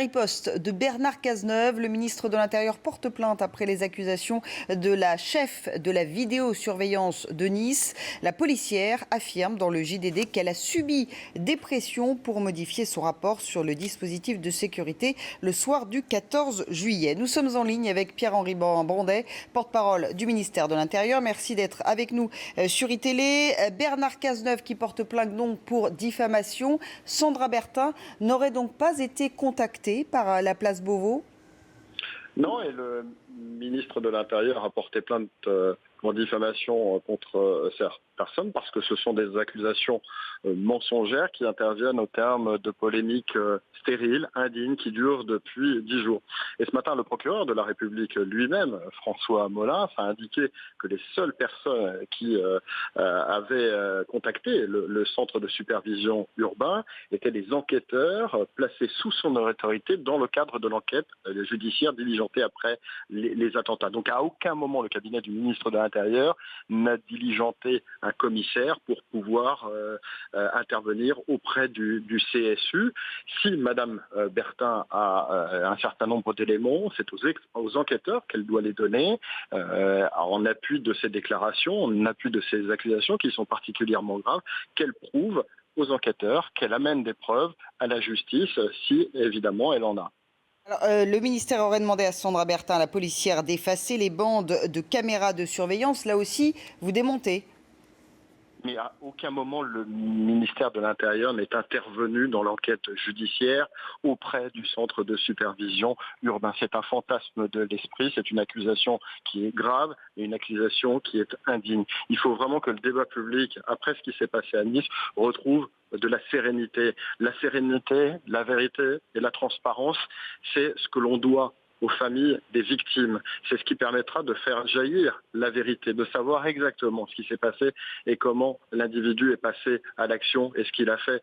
Riposte de Bernard Cazeneuve, le ministre de l'Intérieur porte plainte après les accusations de la chef de la vidéosurveillance de Nice. La policière affirme dans le JDD qu'elle a subi des pressions pour modifier son rapport sur le dispositif de sécurité le soir du 14 juillet. Nous sommes en ligne avec Pierre-Henri Brandet, porte-parole du ministère de l'Intérieur. Merci d'être avec nous sur iTélé. Bernard Cazeneuve qui porte plainte donc pour diffamation. Sandra Bertin n'aurait donc pas été contactée par la place Beauvau? Non, et le ministre de l'Intérieur a porté plainte pour diffamation contre cette personne parce que ce sont des accusations mensongères qui interviennent au terme de polémiques stériles, indignes, qui durent depuis 10 jours. Et ce matin, le procureur de la République lui-même, François Molins, a indiqué que les seules personnes qui avaient contacté le centre de supervision urbain étaient des enquêteurs placés sous son autorité dans le cadre de l'enquête judiciaire diligentée après les attentats. Donc à aucun moment le cabinet du ministre de l'Intérieur n'a diligenté un commissaire pour pouvoir intervenir auprès du CSU. Si Madame Bertin a un certain nombre d'éléments, c'est aux enquêteurs qu'elle doit les donner en appui de ces déclarations, en appui de ces accusations qui sont particulièrement graves, qu'elle prouve aux enquêteurs, qu'elle amène des preuves à la justice si évidemment elle en a. Alors, le ministère aurait demandé à Sandra Bertin, la policière, d'effacer les bandes de caméras de surveillance. Là aussi, vous démontez. Mais à aucun moment le ministère de l'Intérieur n'est intervenu dans l'enquête judiciaire auprès du centre de supervision urbain. C'est un fantasme de l'esprit, c'est une accusation qui est grave et une accusation qui est indigne. Il faut vraiment que le débat public, après ce qui s'est passé à Nice, retrouve de la sérénité. La sérénité, la vérité et la transparence, c'est ce que l'on doit aux familles des victimes. C'est ce qui permettra de faire jaillir la vérité, de savoir exactement ce qui s'est passé et comment l'individu est passé à l'action et ce qu'il a fait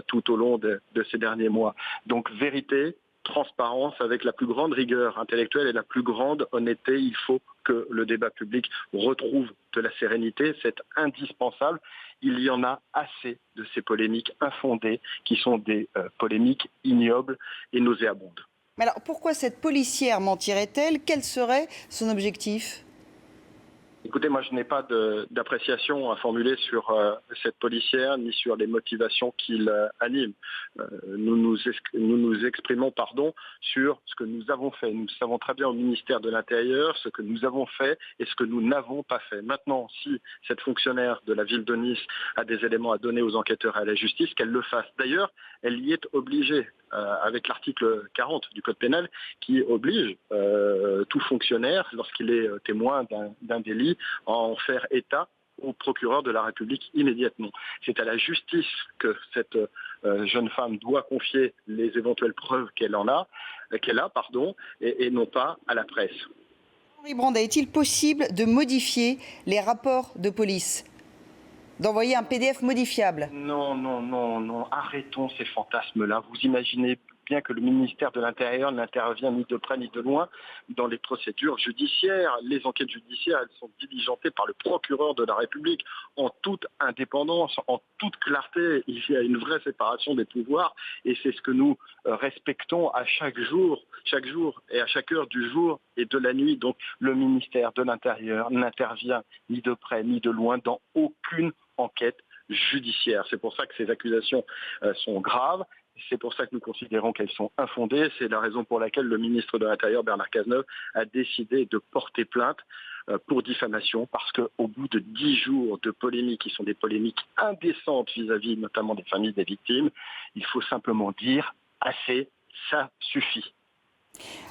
tout au long de ces derniers mois. Donc vérité, transparence avec la plus grande rigueur intellectuelle et la plus grande honnêteté. Il faut que le débat public retrouve de la sérénité, c'est indispensable. Il y en a assez de ces polémiques infondées qui sont des polémiques ignobles et nauséabondes. Mais alors, pourquoi cette policière mentirait-elle? Quel serait son objectif? Écoutez, moi je n'ai pas d'appréciation à formuler sur cette policière ni sur les motivations qui l'animent. Nous nous exprimons sur ce que nous avons fait. Nous savons très bien au ministère de l'Intérieur ce que nous avons fait et ce que nous n'avons pas fait. Maintenant, si cette fonctionnaire de la ville de Nice a des éléments à donner aux enquêteurs et à la justice, qu'elle le fasse. D'ailleurs, elle y est obligée avec l'article 40 du Code pénal qui oblige tout fonctionnaire, lorsqu'il est témoin d'un délit, à en faire état au procureur de la République immédiatement. C'est à la justice que cette jeune femme doit confier les éventuelles preuves qu'elle a, et non pas à la presse. Henri Brandet, est-il possible de modifier les rapports de police? D'envoyer un PDF modifiable? Non. Arrêtons ces fantasmes-là. Vous imaginez bien que le ministère de l'Intérieur n'intervient ni de près ni de loin dans les procédures judiciaires. Les enquêtes judiciaires, elles sont diligentées par le procureur de la République en toute indépendance, en toute clarté. Il y a une vraie séparation des pouvoirs et c'est ce que nous respectons à chaque jour et à chaque heure du jour et de la nuit. Donc le ministère de l'Intérieur n'intervient ni de près ni de loin dans aucune enquête judiciaire. C'est pour ça que ces accusations sont graves. C'est pour ça que nous considérons qu'elles sont infondées. C'est la raison pour laquelle le ministre de l'Intérieur, Bernard Cazeneuve, a décidé de porter plainte pour diffamation, parce qu'au bout de 10 jours de polémiques, qui sont des polémiques indécentes vis-à-vis notamment des familles des victimes, il faut simplement dire assez, ça suffit.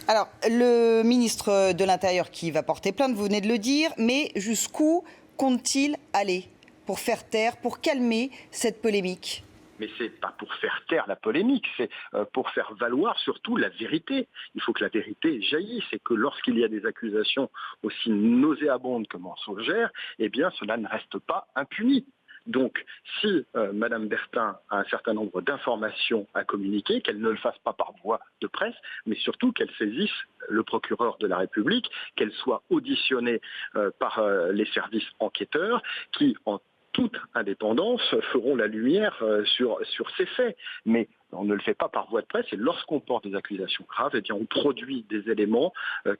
Alors, le ministre de l'Intérieur qui va porter plainte, vous venez de le dire, mais jusqu'où compte-t-il aller pour faire taire, pour calmer cette polémique? Mais c'est pas pour faire taire la polémique, c'est pour faire valoir surtout la vérité. Il faut que la vérité jaillisse et que lorsqu'il y a des accusations aussi nauséabondes que mensongères, eh bien cela ne reste pas impuni. Donc, si Madame Bertin a un certain nombre d'informations à communiquer, qu'elle ne le fasse pas par voie de presse, mais surtout qu'elle saisisse le procureur de la République, qu'elle soit auditionnée par les services enquêteurs qui, en toute indépendance, feront la lumière sur ces faits. Mais on ne le fait pas par voie de presse, et lorsqu'on porte des accusations graves, eh bien, on produit des éléments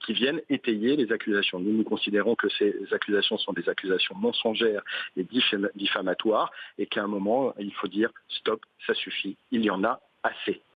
qui viennent étayer les accusations. Nous considérons que ces accusations sont des accusations mensongères et diffamatoires, et qu'à un moment, il faut dire stop, ça suffit, il y en a assez.